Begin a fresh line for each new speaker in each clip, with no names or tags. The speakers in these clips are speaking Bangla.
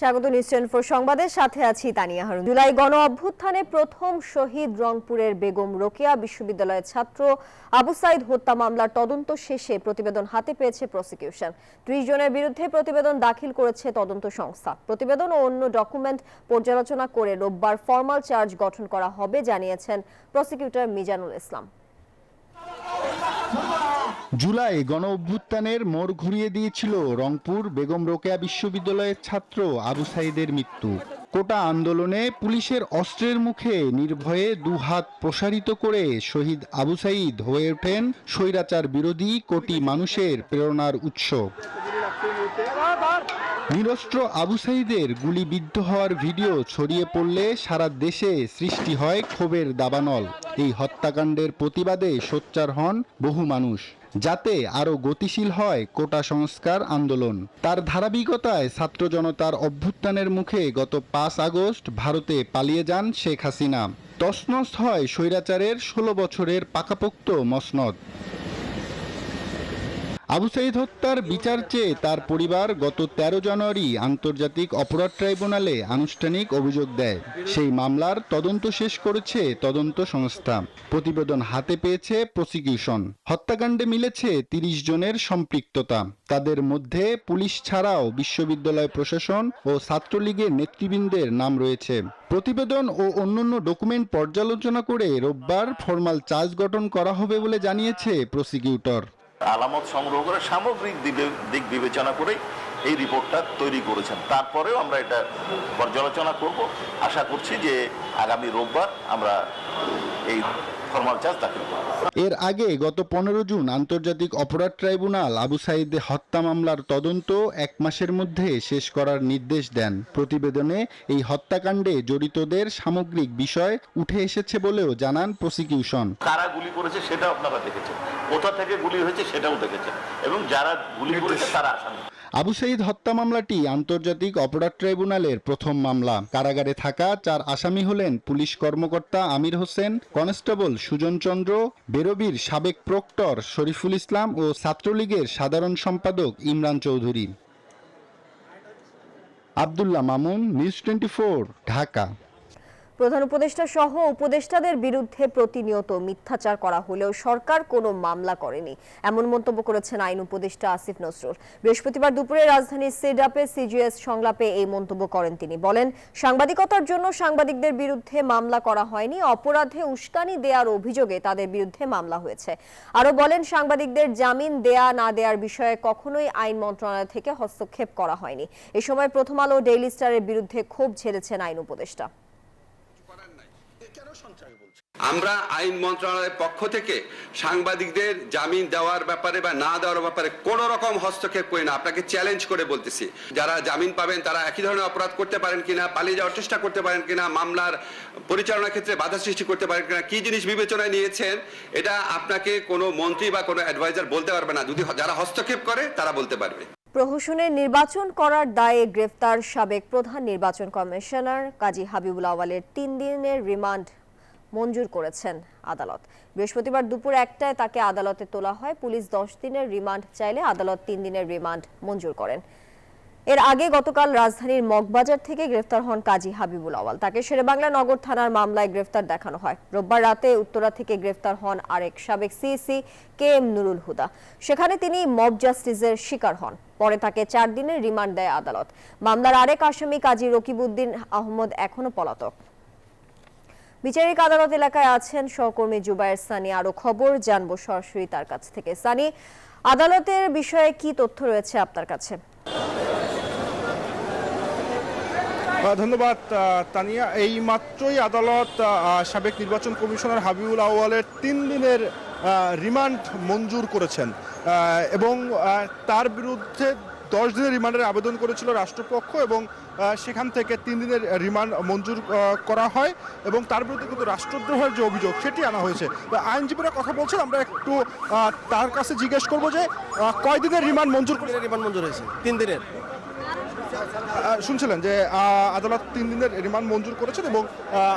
স্বাগত নিউজ 24 সংবাদের সাথে আছি তানিয়া হারুন। জুলাই গণ অভ্যুত্থানে প্রথম শহীদ রংপুরের বেগম রোকেয়া বিশ্ববিদ্যালয়ের ছাত্র আবু সাইদ হত্যা মামলার তদন্ত শেষে প্রতিবেদন হাতে পেয়েছে প্রসিকিউশন। 30 জনের বিরুদ্ধে প্রতিবেদন দাখিল করেছে তদন্ত সংস্থা। প্রতিবেদন ও অন্য ডকুমেন্ট পর্যালোচনা করে রোববার ফরমাল চার্জ গঠন করা হবে জানিয়েছেন প্রসিকিউটর মিজানুল ইসলাম।
জুলাই গণ অভ্যুত্থানের মোড় ঘুরিয়ে দিয়েছিল রংপুর বেগম রোকেয়া বিশ্ববিদ্যালয়ের ছাত্র আবু সাইদের মৃত্যু। কোটা আন্দোলনে পুলিশের অস্ত্রের মুখে নির্ভয়ে দুহাত প্রসারিত করে শহীদ আবু সাইদ হয়ে ওঠেন স্বৈরাচার বিরোধী কোটি মানুষের প্রেরণার উৎস। নিরস্ত্র আবু সাইদের গুলিবিদ্ধ হওয়ার ভিডিও ছড়িয়ে পড়লে সারা দেশে সৃষ্টি হয় ক্ষোভের দাবানল। এই হত্যাকাণ্ডের প্রতিবাদে সোচ্চার হন বহু মানুষ, যাতে আরও গতিশীল হয় কোটা সংস্কার আন্দোলন। তার ধারাবাহিকতায় ছাত্র জনতার অভ্যুত্থানের মুখে গত 5 আগস্ট ভারতে পালিয়ে যান শেখ হাসিনা। তছনছ হয় স্বৈরাচারের 16 বছরের পাকাপোক্ত মসনদ। আবু সাইদ হত্যার বিচার চেয়ে তার পরিবার গত 13 জানুয়ারি আন্তর্জাতিক অপরাধ ট্রাইব্যুনালে আনুষ্ঠানিক অভিযোগ দেয়। সেই মামলার তদন্ত শেষ করেছে তদন্ত সংস্থা। প্রতিবেদন হাতে পেয়েছে প্রসিকিউশন। হত্যাকাণ্ডে মিলেছে 30 জনের সম্পৃক্ততা। তাদের মধ্যে পুলিশ ছাড়াও বিশ্ববিদ্যালয় প্রশাসন ও ছাত্রলীগের নেতৃবৃন্দের নাম রয়েছে। প্রতিবেদন ও অন্যান্য ডকুমেন্ট পর্যালোচনা করে রোববার ফরমাল চার্জ গঠন করা হবে বলে জানিয়েছে প্রসিকিউটর।
আলামত সংগ্রহ করে সামগ্রিক দিক বিবেচনা করে এই রিপোর্টটা তৈরি করেছেন। তারপরেও আমরা এটা পর্যালোচনা করব। আশা করছি যে আগামী রোববার আমরা এই ফরমাল চার্জ দাখিল করব।
এর আগে গত 15 জুন আন্তর্জাতিক অপরাধ ট্রাইব্যুনাল আবু সাইদ হত্যা মামলার তদন্ত 1 মাসের মধ্যে শেষ করার নির্দেশ দেন। প্রতিবেদনে এই হত্যাকাণ্ডে জড়িতদের সামগ্রিক বিষয় উঠে এসেছে বলেও জানান প্রসিকিউশন।
কারা গুলি করেছে সেটাও আপনারা দেখেছেন, কোথা থেকে গুলি হয়েছে সেটাও দেখেছেন, এবং যারা গুলি করেছে তারা আসামি।
আবু সাইদ হত্যা মামলাটি আন্তর্জাতিক অপরাধ ট্রাইব্যুনালের প্রথম মামলা। কারাগারে থাকা 4 আসামি হলেন পুলিশ কর্মকর্তা আমির হোসেন, কনস্টেবল সুজন চন্দ্র, বেরবির সাবেক প্রক্টর শরীফুল ইসলাম ও ছাত্রলীগের সাধারণ সম্পাদক ইমরান চৌধুরী। আব্দুল্লাহ মামুন, নিউজ 24, ঢাকা।
প্রধান উপদেষ্টা সহ উপদেষ্টাদের বিরুদ্ধে প্রতিনিয়ত মিথ্যাচার করা হলেও সরকার কোনো মামলা করেনি, এমন মন্তব্য করেছেন আইন উপদেষ্টা আসিফ নজরুল। বৃহস্পতিবার দুপুরে রাজধানীর সিডাপে সিজিএস সংলাপে এই মন্তব্য করেন তিনি। বলেন, সাংবাদিকতার জন্য সাংবাদিকদের বিরুদ্ধে মামলা করা হয়নি, অপরাধে উস্কানি দেওয়ার অভিযোগে তাদের বিরুদ্ধে মামলা হয়েছে। আরও বলেন, সাংবাদিকদের জামিন দেয়া না দেওয়ার বিষয়ে কখনোই আইন মন্ত্রণালয় থেকে হস্তক্ষেপ করা হয়নি। এ সময় প্রথম আলো ডেইলি স্টারের বিরুদ্ধে ক্ষোভ ঝেড়েছেন আইন উপদেষ্টা।
আমরা আইন মন্ত্রণালয়ের পক্ষ থেকে সাংবাদিকদের জামিন দেওয়ার ব্যাপারে বা না দেওয়ার ব্যাপারে কোনো রকম হস্তক্ষেপ করি না। আপনাকে চ্যালেঞ্জ করে বলতেছি, যারা জামিন পাবেন তারা একই ধরনের অপরাধ করতে পারেন কিনা, পালিয়ে যাওয়ার চেষ্টা করতে পারেন কিনা, মামলার পরিচালনার ক্ষেত্রে বাধা সৃষ্টি করতে পারেন কিনা, কি জিনিস বিবেচনায় নিয়েছেন, এটা আপনাকে কোনো মন্ত্রী বা কোনো অ্যাডভাইজার বলতে পারবে না। যদি যারা হস্তক্ষেপ করে তারা বলতে পারবে।
প্রহসনের নির্বাচন করার দায়ে গ্রেফতার সাবেক প্রধান নির্বাচন কমিশনার কাজী হাবিবুল আওয়ালের 3 দিনের রিমান্ড মঞ্জুর করেছেন আদালত। বৃহস্পতিবার দুপুর 1টায় তাকে আদালতে তোলা হয়। পুলিশ 10 দিনের রিমান্ড চাইলে আদালত 3 দিনের রিমান্ড মঞ্জুর করেন। এর আগে গতকাল রাজধানীর মগবাজার থেকে গ্রেফতার হন কাজী হাবিবুল আওয়াল। তাকে শেরেবাংলা নগর থানার মামলায় গ্রেফতার দেখানো হয়। রোববার রাতে উত্তরা থেকে গ্রেফতার হন আরেক সাবেক সিইসি KM নুরুল হুদা। সেখানে তিনি মব জাস্টিসের শিকার হন। পরে তাকে 4 দিনের রিমান্ড দেয় আদালত। মামলার আরেক আসামি কাজী রকিবউদ্দিন আহমদ এখনো পলাতক। বিচারিক আদালত এলাকায় আছেন সহকর্মী জুবায়ের সানি। আরো খবর জানবো সরাসরি তার কাছ থেকে। সানি, আদালতের বিষয়ে কি তথ্য রয়েছে আপনার কাছে?
ধন্যবাদ তানিয়া। এই মাত্রই আদালত সাবেক নির্বাচন কমিশনার হাবিবুল আওয়ালের 3 দিনের রিমান্ড মঞ্জুর করেছেন এবং তার বিরুদ্ধে 10 দিনের রিমান্ডের আবেদন করেছিল রাষ্ট্রপক্ষ এবং সেখান থেকে 3 দিনের রিমান্ড মঞ্জুর করা হয় এবং তার বিরুদ্ধে কিন্তু রাষ্ট্রদ্রোহের যে অভিযোগ সেটি আনা হয়েছে। আইনজীবীরা কথা বলছেন, আমরা একটু তার কাছে জিজ্ঞেস করবো যে কয় দিনের রিমান্ড মঞ্জুর করে?
রিমান্ড মঞ্জুর হয়েছে 3 দিনের।
শুনছিলেন যে আদালত 3 দিনের রিমান্ড মঞ্জুর করেছেন এবং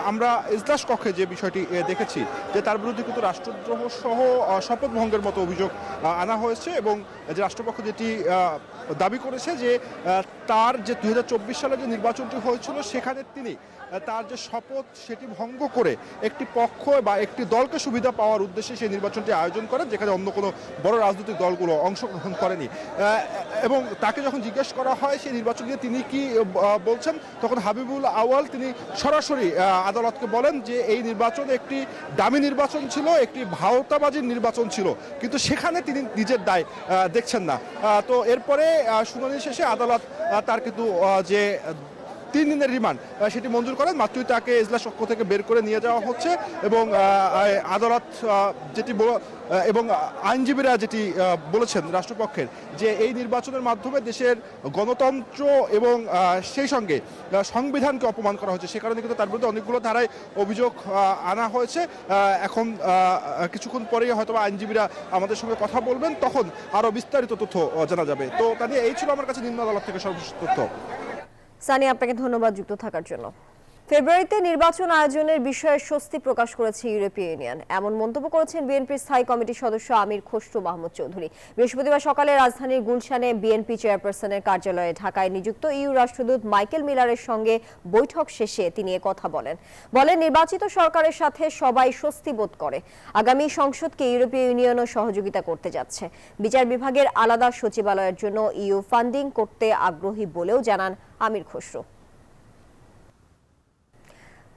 আমরা এজলাস কক্ষে যে বিষয়টি দেখেছি যে তার বিরুদ্ধে কিন্তু রাষ্ট্রদ্রোহ সহ শপথ ভঙ্গের মতো অভিযোগ আনা হয়েছে এবং যে রাষ্ট্রপক্ষ যেটি দাবি করেছে যে তার যে 2024 সালে যে নির্বাচনটি হয়েছিল সেখানে তিনি তার যে শপথ সেটি ভঙ্গ করে একটি পক্ষ বা একটি দলকে সুবিধা পাওয়ার উদ্দেশ্যে সেই নির্বাচনটি আয়োজন করেন, যেখানে অন্য কোনো বড় রাজনৈতিক দলগুলো অংশগ্রহণ করেনি। এবং তাকে যখন জিজ্ঞেস করা হয় সেই নির্বাচন নিয়ে তিনি কি বলছেন, তখন হাবিবুল আউয়াল তিনি সরাসরি আদালতকে বলেন যে এই নির্বাচন একটি দামি নির্বাচন ছিল, একটি ভাওতাবাজির নির্বাচন ছিল, কিন্তু সেখানে তিনি নিজের দায় দেখছেন না। তো এরপরে শুনানি শেষে আদালত তার কিন্তু যে 3 দিনের রিমান্ড সেটি মঞ্জুর করেন। মাত্রই তাকে এজলাস কক্ষ থেকে বের করে নিয়ে যাওয়া হচ্ছে এবং আদালত যেটি এবং আইনজীবীরা যেটি বলেছেন রাষ্ট্রপক্ষের, যে এই নির্বাচনের মাধ্যমে দেশের গণতন্ত্র এবং সেই সঙ্গে সংবিধানকে অপমান করা হয়েছে, সে কারণে কিন্তু তার বিরুদ্ধে অনেকগুলো ধারায় অভিযোগ আনা হয়েছে। এখন কিছুক্ষণ পরেই হয়তো আইনজীবীরা আমাদের সঙ্গে কথা বলবেন, তখন আরও বিস্তারিত তথ্য জানা যাবে। তো তা নিয়ে এই ছিল আমার কাছে নিম্ন আদালত থেকে সর্বশেষ তথ্য।
সানি, আপনাকে ধন্যবাদ যুক্ত থাকার জন্য। ফেব্রুয়ারিতে নির্বাচন আয়োজনের বিষয়ে স্বস্তি প্রকাশ করেছে ইউরোপীয় ইউনিয়ন, এমন মন্তব্য করেছেন বিএনপির স্থায়ী কমিটির সদস্য আমির খসরু মাহমুদ চৌধুরী। বৃহস্পতিবার সকালে রাজধানীর গুলশানে বিএনপি চেয়ারপারসনের কার্যালয়ে ঢাকায় নিযুক্ত ইইউ রাষ্ট্রদূত মাইকেল মিলারের সঙ্গে বৈঠক শেষে তিনি কথা বলেন নির্বাচিত সরকারের সাথে সবাই স্বস্তি বোধ করে। আগামী সংসদকে ইউরোপীয় ইউনিয়নও সহযোগিতা করতে যাচ্ছে। বিচার বিভাগের আলাদা সচিবালয়ের জন্য ইইউ ফান্ডিং করতে আগ্রহী বলেও জানান আমির খসরু।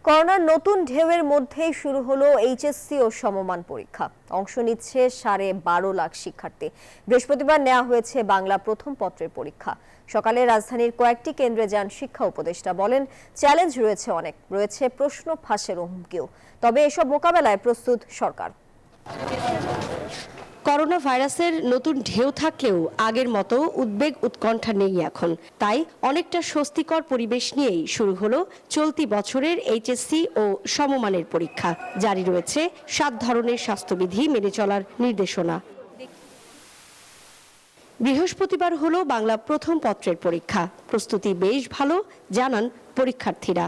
করোনার নতুন ঢেউয়ের মধ্যেই শুরু হলো এইচএসসি ও সমমান পরীক্ষা। অংশ নিচ্ছে 12.5 লাখ শিক্ষার্থী। বৃহস্পতিবার নেওয়া হয়েছে বাংলা প্রথম পত্রের পরীক্ষা। সকালে রাজধানীর কয়েকটি কেন্দ্রে যান শিক্ষা উপদেষ্টা, বলেন চ্যালেঞ্জ রয়েছে অনেক, রয়েছে প্রশ্ন ফাঁসের হুমকিও, তবে এসব মোকাবেলায় প্রস্তুত সরকার।
করোনা ভাইরাসের নতুন ঢেউ থাকলেও আগের মতো উদ্বেগ উৎকণ্ঠা নেই এখন। তাই অনেকটা স্বস্তিকর পরিবেশ নিয়েই শুরু হলো চলতি বছরের এইচএসসি ও সমমানের পরীক্ষা। জারি রয়েছে 7 ধরনের স্বাস্থ্যবিধি মেনে চলার নির্দেশনা। বৃহস্পতিবার হলো বাংলা প্রথম পত্রের পরীক্ষা। প্রস্তুতি বেশ ভালো জানান পরীক্ষার্থীরা।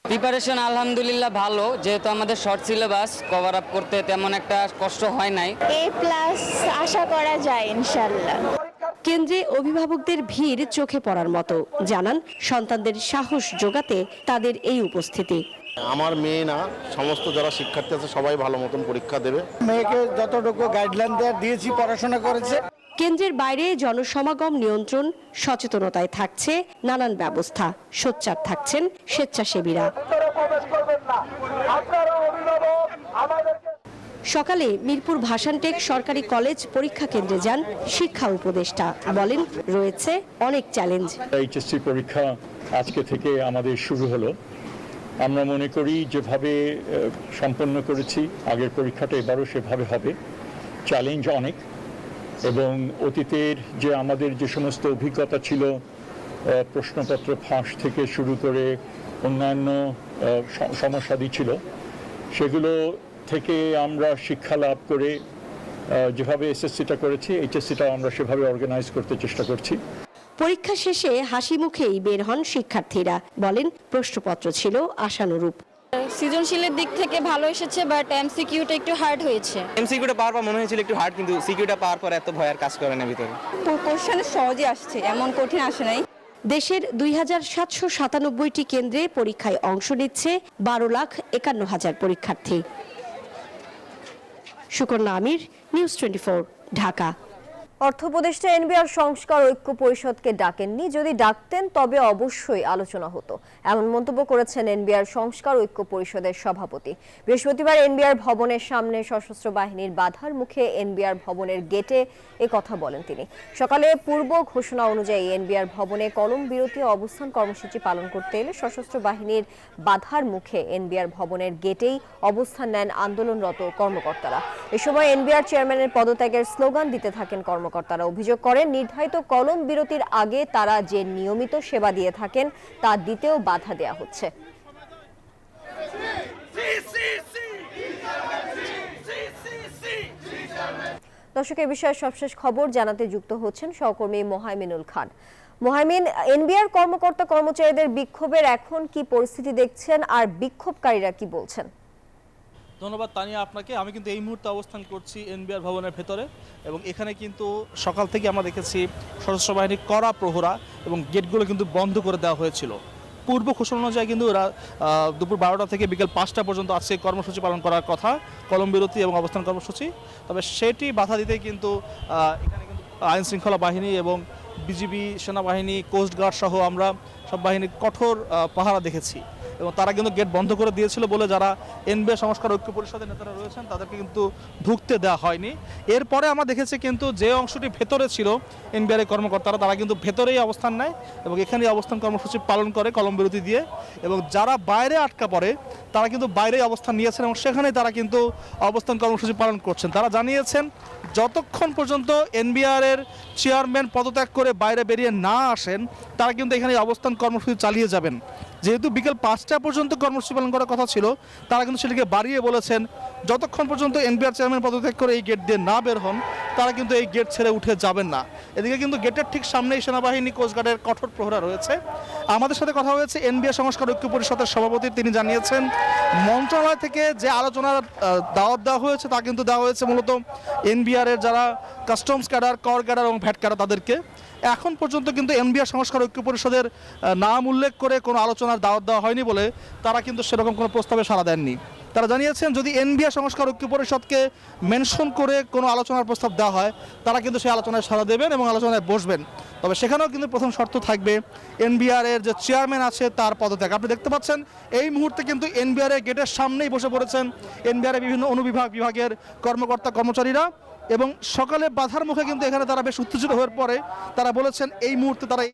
প্রিপারেশন আলহামদুলিল্লাহ ভালো, যেহেতু আমাদের শর্ট সিলেবাস কভার আপ করতে তেমন একটা কষ্ট হয় নাই।
A+ আশা করা যায় ইনশাআল্লাহ।
কেন্দ্রে অভিভাবকদের ভিড় চোখে পড়ার মতো, জানান সন্তানদের সাহস জোগাতে তাদের এই উপস্থিতি।
আমার মেয়ে না, সমস্ত যারা শিক্ষার্থী আছে সবাই ভালো মতন পরীক্ষা দেবে।
মেয়েকে যতটুকু গাইডলাইন দিয়েছি পড়াশোনা করেছে।
কেন্দ্রের বাইরে জনসমাগম নিয়ন্ত্রণ, সচেতনতায় থাকছে নানান ব্যবস্থা, সোচ্চার থাকছেন স্বেচ্ছাসেবীরা। সকালে মিরপুর ভাসানটেক সরকারি কলেজ পরীক্ষা কেন্দ্রে যান শিক্ষা উপদেষ্টা, বলেন রয়েছে অনেক চ্যালেঞ্জ।
এইচএসসি পরীক্ষা আজকে থেকে আমাদের শুরু হলো। আমরা মনে করি যেভাবে সম্পন্ন করেছি আগের পরীক্ষাটা এবারও সেভাবে হবে। চ্যালেঞ্জ অনেক, এবং অতীতের যে আমাদের যে সমস্ত অভিজ্ঞতা ছিল, প্রশ্নপত্র ফাঁস থেকে শুরু করে অন্যান্য সমস্যাদি ছিল, সেগুলো থেকে আমরা শিক্ষা লাভ করে যেভাবে এসএসসিটা করেছি, এইচএসসিটাও আমরা সেভাবে অর্গানাইজ করতে চেষ্টা করছি।
পরীক্ষা শেষে হাসি মুখেই বের হন শিক্ষার্থীরা, বলেন প্রশ্নপত্র ছিল আশানুরূপ।
সৃজনশীলের দিক থেকে ভালো এসেছে, বাট এমসিকিউটা একটু হার্ড হয়েছে।
এমসিকিউটা পাওয়ার পর মনে হয়েছিল একটু হার্ড, কিন্তু সিকিউটা পাওয়ার পর এত ভয় আর কাজ করে না ভিতরে।
কোশ্চেন সহজে আসছে, এমন কঠিন আসে নাই।
দেশের 2797টি কেন্দ্রে পরীক্ষায় অংশ নিচ্ছে 12,51,000 পরীক্ষার্থী। সুকন্যা আমির, নিউজ 24, ঢাকা।
অর্থ উপদেষ্টা এনবিআর সংস্কার ঐক্য পরিষদকে ডাকেননি, যদি ডাকতেন তবে অবশ্যই আলোচনা হতো, এমন মন্তব্য করেছেন এনবিআর সংস্কার ঐক্য পরিষদের সভাপতি। বৃহস্পতিবার এনবিআর ভবনের সামনে সশস্ত্র বাহিনীর বাধার মুখে এনবিআর ভবনের গেটে কথা বলেন তিনি। সকালে পূর্ব ঘোষণা অনুযায়ী এনবিআর ভবনে কলম বিরতি অবস্থান কর্মসূচি পালন করতে এলে সশস্ত্র বাহিনীর বাধার মুখে এনবিআর ভবনের গেটেই অবস্থান নেন আন্দোলনরত কর্মকর্তারা। এ সময় এনবিআর চেয়ারম্যানের পদত্যাগের স্লোগান দিতে থাকেন কর্মকর্তারা। অভিযোগ করেন নির্ধারিত কলম বিরতির আগে তারা যে নিয়মিত সেবা দিয়ে থাকেন তা দিতেও বাধা দেয়া হচ্ছে। দর্শক, এই বিষয়ে সবশেষ খবর জানাতে যুক্ত হচ্ছেন সহকর্মী মোহাইমিনুল খান। মোহাইমিন, এনবিআর কর্মকর্তা কর্মচারীদের বিক্ষোভের এখন কি পরিস্থিতি দেখছেন, আর বিক্ষোভকারীরা কি বলছেন?
ধন্যবাদ তানিয়া আপনাকে। আমি কিন্তু এই মুহূর্তে অবস্থান করছি এনবিআর ভবনের ভেতরে, এবং এখানে কিন্তু সকাল থেকে আমরা দেখেছি সশস্ত্র বাহিনীর কড়া প্রহরা এবং গেটগুলো কিন্তু বন্ধ করে দেওয়া হয়েছিল। পূর্ব ঘোষণা অনুযায়ী কিন্তু দুপুর 12টা থেকে বিকেল 5টা পর্যন্ত আজকে কর্মসূচি পালন করার কথা, কলম বিরতি এবং অবস্থান কর্মসূচি। তবে সেটি বাধা দিতে কিন্তু এখানে কিন্তু আইন শৃঙ্খলা বাহিনী এবং বিজিবি, সেনাবাহিনী, কোস্টগার্ড সহ আমরা সব বাহিনীর কঠোর পাহারা দেখেছি, এবং তারা কিন্তু গেট বন্ধ করে দিয়েছিল বলে যারা এনবিআর সংস্কার ঐক্য পরিষদের নেতারা রয়েছেন তাদেরকে কিন্তু ঢুকতে দেওয়া হয়নি। এরপরে আমরা দেখেছি কিন্তু যে অংশটি ভেতরে ছিল এনবিআর কর্মকর্তারা, তারা কিন্তু ভেতরেই অবস্থান নেয় এবং এখানেই অবস্থান কর্মসূচি পালন করে কলম বিরতি দিয়ে, এবং যারা বাইরে আটকা পড়ে তারা কিন্তু বাইরেই অবস্থান নিয়েছেন এবং সেখানেই তারা কিন্তু অবস্থান কর্মসূচি পালন করছেন। তারা জানিয়েছেন যতক্ষণ পর্যন্ত এনবিআরের চেয়ারম্যান পদত্যাগ করে বাইরে বেরিয়ে না আসেন তারা কিন্তু এখানে অবস্থান কর্মসূচি চালিয়ে যাবেন। যেহেতু বিকেল 5টা পর্যন্ত কর্মসূচি পালন করার কথা ছিল, তারা কিন্তু সেটিকে বাড়িয়ে বলেছেন যতক্ষণ পর্যন্ত এনবিআর চেয়ারম্যান পদত্যাগ করে এই গেট দিয়ে না বের হন তারা কিন্তু এই গেট ছেড়ে উঠে যাবেন না। এদিকে কিন্তু গেটের ঠিক সামনেই সেনাবাহিনী, কোস্টগার্ডের কঠোর প্রহরা রয়েছে। আমাদের সাথে কথা হয়েছে এনবিআর সংস্কার ঐক্য পরিষদের সভাপতি, তিনি জানিয়েছেন মন্ত্রণালয় থেকে যে আলোচনার দাওয়াত দেওয়া হয়েছে তা কিন্তু দেওয়া হয়েছে মূলত এনবিআরের যারা কাস্টমস ক্যাডার, কর ক্যাডার এবং ভ্যাট ক্যাডার তাদেরকে। এখন পর্যন্ত কিন্তু এনবিআর সংস্কার ঐক্য পরিষদের নাম উল্লেখ করে কোনো আলোচনার দাওয়াত দেওয়া হয়নি বলে তারা কিন্তু সেরকম কোনো প্রস্তাবে সাড়া দেননি। তারা জানিয়েছেন যদি এনবিআর সংস্কার ঐক্য পরিষদকে মেনশন করে কোনো আলোচনার প্রস্তাব দেওয়া হয় তারা কিন্তু সেই আলোচনায় সাড়া দেবেন এবং আলোচনায় বসবেন। তবে সেখানেও কিন্তু প্রথম শর্ত থাকবে এনবিআরের যে চেয়ারম্যান আছে তার পদত্যাগ। আপনি দেখতে পাচ্ছেন এই মুহূর্তে কিন্তু এনবিআরের গেটের সামনেই বসে পড়েছেন এনবিআরের বিভিন্ন বিভাগের কর্মকর্তা কর্মচারীরা, এবং সকালে বাধার মুখে কিন্তু এখানে তারা বেশ উত্তেজিত হয়ে পড়ে। তারা বলেছেন এই মুহূর্তে তারা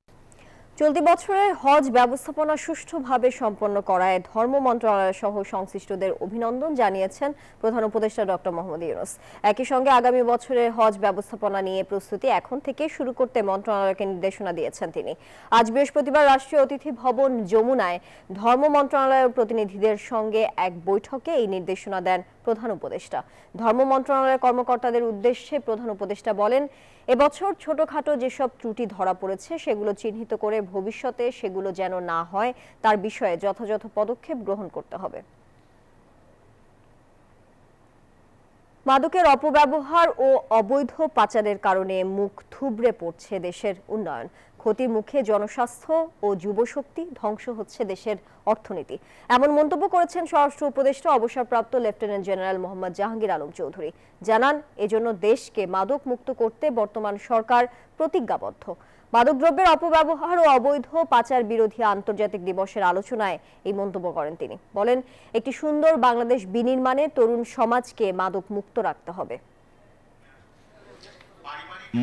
চলতি বছরের হজ ব্যবস্থাপনা সুষ্ঠুভাবে সম্পন্ন করায় ধর্ম মন্ত্রণালয় সহ সংশ্লিষ্টদের অভিনন্দন জানিয়েছেন প্রধান উপদেষ্টা ডক্টর মোহাম্মদ ইউনূস। একই সঙ্গে আগামী বছরের হজ ব্যবস্থাপনা নিয়ে প্রস্তুতি এখন থেকে শুরু করতে মন্ত্রণালয়কে নির্দেশনা দিয়েছেন তিনি। আজ বৃহস্পতিবার রাষ্ট্রীয় অতিথি ভবন যমুনায় ধর্ম মন্ত্রণালয়ের প্রতিনিধিদের সঙ্গে এক বৈঠকে এই নির্দেশনা দেন প্রধান উপদেষ্টা। ধর্ম মন্ত্রণালয়ের কর্মকর্তাদের উদ্দেশ্যে প্রধান উপদেষ্টা বলেন, এবছর ছোটখাটো যেসব ত্রুটি ধরা পড়েছে সেগুলো চিহ্নিত করে ভবিষ্যতে সেগুলো যেন না হয় তার বিষয়ে যথাযথ পদক্ষেপ গ্রহণ করতে হবে। মাদকের অপব্যবহার ও অবৈধ পাচারের কারণে মুখ থুবড়ে পড়ছে দেশের উন্নয়ন, ক্ষতির মুখে জনস্বাস্থ্য ও যুবশক্তি, ধ্বংস হচ্ছে দেশের অর্থনীতি, এমন মন্তব্য করেছেন স্বরাষ্ট্র উপদেষ্টা অবসরপ্রাপ্ত লেফটেন্যান্ট জেনারেল মোহাম্মদ জাহাঙ্গীর আলম চৌধুরী। জানান এজন্য দেশকে মাদক মুক্ত করতে বর্তমান সরকার প্রতিজ্ঞাবদ্ধ। মাদকদ্রব্যের অপব্যবহার ও অবৈধ পাচার বিরোধী আন্তর্জাতিক দিবসের আলোচনায় এই মন্তব্য করেন তিনি। বলেন, একটি সুন্দর বাংলাদেশ বিনির্মাণে তরুণ সমাজকে মাদক মুক্ত রাখতে হবে।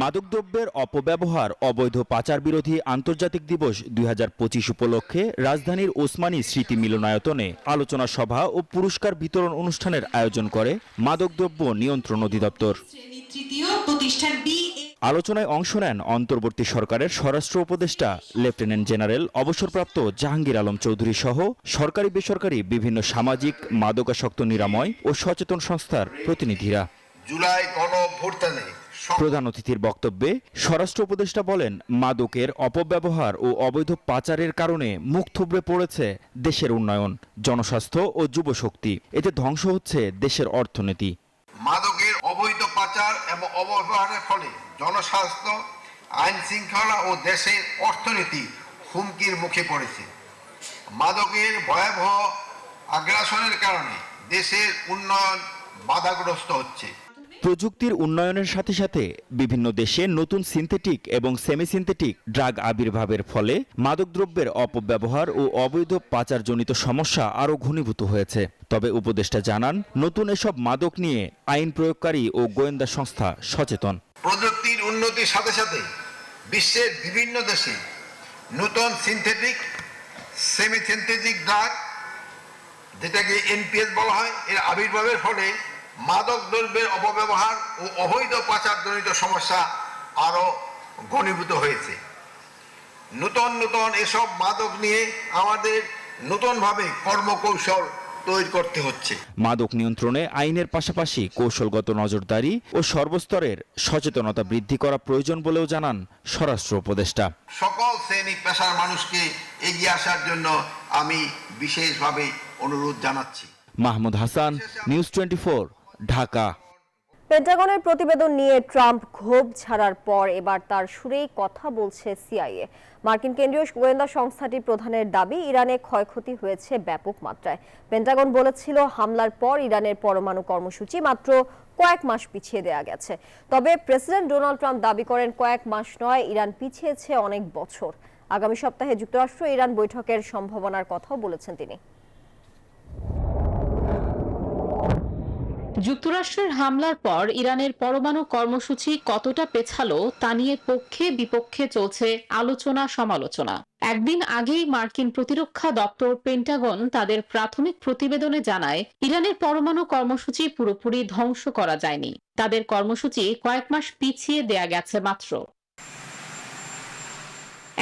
মাদকদ্রব্যের অপব্যবহার, অবৈধ পাচার বিরোধী আন্তর্জাতিক দিবস 2025 উপলক্ষে রাজধানীর ওসমানী স্মৃতি মিলনায়তনে আলোচনা সভা ও পুরস্কার বিতরণ অনুষ্ঠানের আয়োজন করে মাদকদ্রব্য নিয়ন্ত্রণ অধিদপ্তর। আলোচনায় অংশ নেন অন্তর্বর্তী সরকারের স্বরাষ্ট্র উপদেষ্টা লেফটেন্যান্ট জেনারেল অবসরপ্রাপ্ত জাহাঙ্গীর আলম চৌধুরী সহ সরকারি বেসরকারি বিভিন্ন সামাজিক, মাদকাসক্ত নিরাময় ও সচেতন সংস্থার প্রতিনিধিরা।
জুলাই গণঅভ্যুত্থানে
প্রধান অতিথির বক্তব্যে স্বরাষ্ট্র উপদেষ্টা বলেন, মাদকের অপব্যবহার ও অবৈধ পাচারের কারণে মুখ থুবড়ে পড়েছে দেশের উন্নয়ন, জনস্বাস্থ্য ও যুবশক্তি, এতে ধ্বংস হচ্ছে দেশের অর্থনীতি।
মাদকের অবৈধ পাচার এবং অপব্যবহারের ফলে জনস্বাস্থ্য, আইন শৃঙ্খলা ও দেশের অর্থনীতি হুমকির মুখে পড়েছে। মাদকের ভয়াবহ আগ্রাসনের কারণে দেশের উন্নয়ন বাধাগ্রস্ত হচ্ছে।
প্রযুক্তির উন্নয়নের সাথে সাথে বিভিন্ন দেশে নতুন সিনথেটিক এবং সেমি সিনথেটিক ড্রাগ আবির্ভাবের ফলে মাদকদ্রব্যের অপব্যবহার ও অবৈধ পাচারজনিত সমস্যা আরও ঘনীভূত হয়েছে। তবে উপদেষ্টা জানান, নতুন এসব মাদক নিয়ে আইন প্রয়োগকারী ও গোয়েন্দা সংস্থা সচেতন।
প্রযুক্তির উন্নতির সাথে সাথে বিশ্বের বিভিন্ন দেশে নতুন সিনথেটিক, সেমি সিনথেটিক ড্রাগ, যেটাকে এনপিএস বলা হয়, এর আবির্ভাবের ফলে মাদক দ্রব্যের অপব্যবহার ও অবৈধ পাচারজনিত সমস্যা আরও ঘনীভূত হয়েছে। নতুন নতুন এসব মাদক নিয়ে আমাদের নতুনভাবে কর্মকৌশল তৈরি করতে হচ্ছে।
মাদক নিয়ন্ত্রণে আইনের পাশাপাশি কৌশলগত নজরদারি ও সর্বস্তরের সচেতনতা বৃদ্ধি করা প্রয়োজন বলেও জানান স্বরাষ্ট্র উপদেষ্টা।
সকল শ্রেণী পেশার মানুষকে এগিয়ে আসার জন্য আমি বিশেষভাবে অনুরোধ জানাচ্ছি।
মাহমুদ হাসান, নিউজ 24, ঢাকা।
পেন্টাগনের প্রতিবেদন নিয়ে ট্রাম্প ক্ষোভ ছাড়ার পর এবার তার সুরেই কথা বলছে সিআইএ। মার্কিন কেন্দ্রীয় গোয়েন্দা সংস্থাটির প্রধানের দাবি, ইরানে ক্ষয়ক্ষতি হয়েছে ব্যাপক মাত্রায়। পেন্টাগন বলেছিল, হামলার পর ইরানের পরমাণু কর্মসূচি মাত্র কয়েক মাস পিছিয়ে দেয়া গেছে। তবে প্রেসিডেন্ট ডোনাল্ড ট্রাম্প দাবি করেন, কয়েক মাস নয়, ইরান পিছিয়েছে অনেক বছর। আগামী সপ্তাহে যুক্তরাষ্ট্র ইরান বৈঠকের সম্ভাবনার কথাও বলেছেন তিনি।
যুক্তরাষ্ট্রের হামলার পর ইরানের পরমাণু কর্মসূচি কতটা পেছালো তা নিয়ে পক্ষে বিপক্ষে চলছে আলোচনা সমালোচনা। একদিন আগেই মার্কিন প্রতিরক্ষা দপ্তর পেন্টাগন তাদের প্রাথমিক প্রতিবেদনে জানায়, ইরানের পরমাণু কর্মসূচি পুরোপুরি ধ্বংস করা যায়নি, তাদের কর্মসূচি কয়েক মাস পিছিয়ে দেয়া গেছে মাত্র।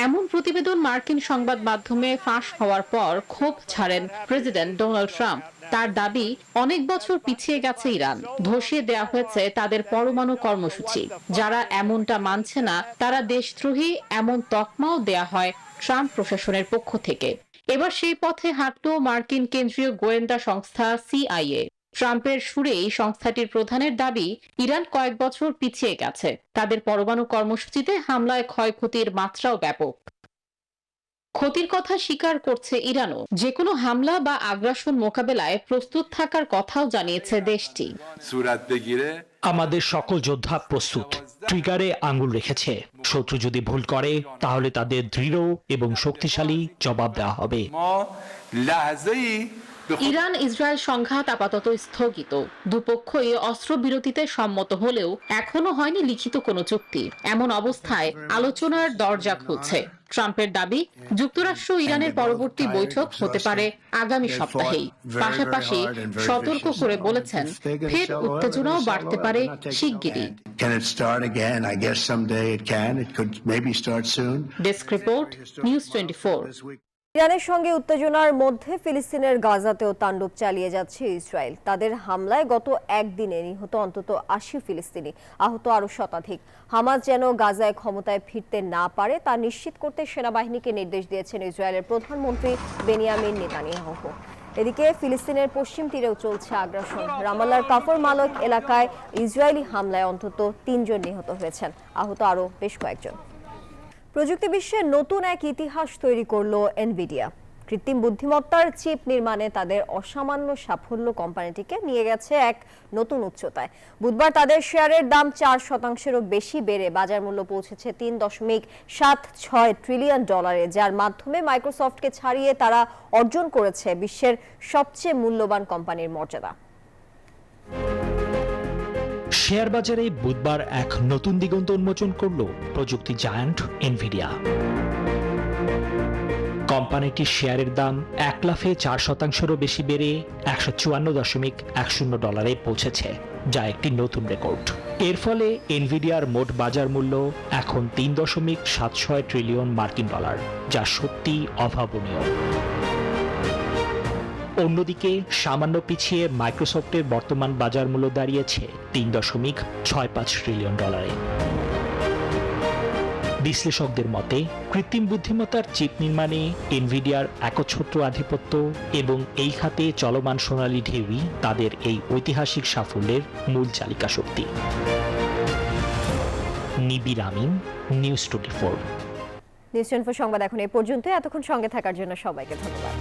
এমন প্রতিবেদন মার্কিন সংবাদ মাধ্যমে ফাঁস হওয়ার পর ক্ষোভ ছাড়েন প্রেসিডেন্ট ডোনাল্ড ট্রাম্প। তার দাবি, অনেক বছর পিছিয়ে গেছে ইরান, ধসিয়ে দেয়া হয়েছে তাদের পরমাণু কর্মসূচি। যারা এমনটা মানছে না তারা দেশদ্রোহী, এমন তকমাও দেয়া হয় ট্রাম্প প্রশাসনের পক্ষ থেকে। এবার সেই পথে হাঁটল মার্কিন কেন্দ্রীয় গোয়েন্দা সংস্থা সিআইএ। ট্রাম্পের সুরেই সংস্থাটির প্রধানের দাবি, ইরান কয়েক বছর পিছিয়ে গেছে, তাদের পরমাণু কর্মসূচিতে হামলায় ক্ষয়ক্ষতির মাত্রাও ব্যাপক। ক্ষতির কথা স্বীকার করছে ইরানও, যে কোনো হামলা বা আগ্রাসন মোকাবেলায় প্রস্তুত থাকার কথাও জানিয়েছে দেশটি।
আমাদের সকল যোদ্ধা প্রস্তুত, ট্রিগারে আঙ্গুল রেখেছে। শত্রু যদি ভুল করে তাহলে তাদের দৃঢ় এবং শক্তিশালী জবাব দেওয়া হবে।
ইরান ইসরায়েল সংঘাত আপাতত স্থগিত। দুপক্ষই অস্ত্রবিরতিতে সম্মত হলেও এখনো হয়নি লিখিত কোনো চুক্তি। এমন অবস্থায় আলোচনার দরজা খুলছে। ট্রাম্পের দাবি, যুক্তরাষ্ট্র ইরানের পরবর্তী বৈঠক হতে পারে আগামী সপ্তাহেই। পাশাপাশি সতর্ক করে বলেছেন, ফের উত্তেজনাও বাড়তে পারে শিগগিরই। Desk report, news 24।
ইরানের সঙ্গে উত্তেজনার মধ্যে ফিলিস্তিনের গাজাতেও তাণ্ডব চালিয়ে যাচ্ছে ইসরায়েল। তাদের হামলায় গত একদিনে নিহত অন্তত ৮০ ফিলিস্তিনি, আহত আরও শতাধিক। হামাস যেন গাজায় ক্ষমতায় ফিরতে না পারে তা নিশ্চিত করতে সেনাবাহিনীকে নির্দেশ দিয়েছেন ইসরায়েলের প্রধানমন্ত্রী বেনিয়ামিন নেতানিয়াহু। এদিকে ফিলিস্তিনের পশ্চিম তীরেও চলছে আগ্রাসন। রামাল্লার কাফর মালক এলাকায় ইসরায়েলি হামলায় অন্তত ৩ জন নিহত হয়েছেন, আহত আরও বেশ কয়েকজন। প্রযুক্তি বিশ্বে নতুন এক ইতিহাস তৈরি করলো এনভিডিয়া। কৃত্রিম বুদ্ধিমত্তার চিপ নির্মাণে তাদের অসামান্য সাফল্য কোম্পানিটিকে নিয়ে গেছে এক নতুন উচ্চতায়। বুধবার তাদের শেয়ারের দাম 4%-এরও বেশি বেড়ে বাজার মূল্য পৌঁছেছে $3.76 ট্রিলিয়ন, যার মাধ্যমে মাইক্রোসফটকে ছাড়িয়ে তারা অর্জন করেছে বিশ্বের সবচেয়ে মূল্যবান কোম্পানির মর্যাদা।
শেয়ার বাজারে বুধবার এক নতুন দিগন্ত উন্মোচন করল প্রযুক্তি জায়ান্ট এনভিডিয়া। কোম্পানিটির শেয়ারের দাম 1 লাফে 4%-এরও বেশি বেড়ে $154.10 পৌঁছেছে, যা একটি নতুন রেকর্ড। এর ফলে এনভিডিয়ার মোট বাজার মূল্য এখন $3.76 ট্রিলিয়ন, যা সত্যি অভাবনীয়। অন্যদিকে সামান্য পিছিয়ে মাইক্রোসফটের বর্তমান বাজার মূল্য দাঁড়িয়েছে $3.65 ট্রিলিয়ন। বিশ্লেষকদের মতে, কৃত্রিম বুদ্ধিমত্তার চিপ নির্মাণে এনভিডিয়ার একচ্ছত্র আধিপত্য এবং এই খাতে চলমান সোনালী ঢেউই তাদের এই ঐতিহাসিক সাফল্যের মূল চালিকা শক্তি। নিবির আমিন, নিউজ 24।
নিউজ 24 সংবাদ এখন এই পর্যন্ত। এতক্ষণ সঙ্গে থাকার জন্য সবাইকে ধন্যবাদ।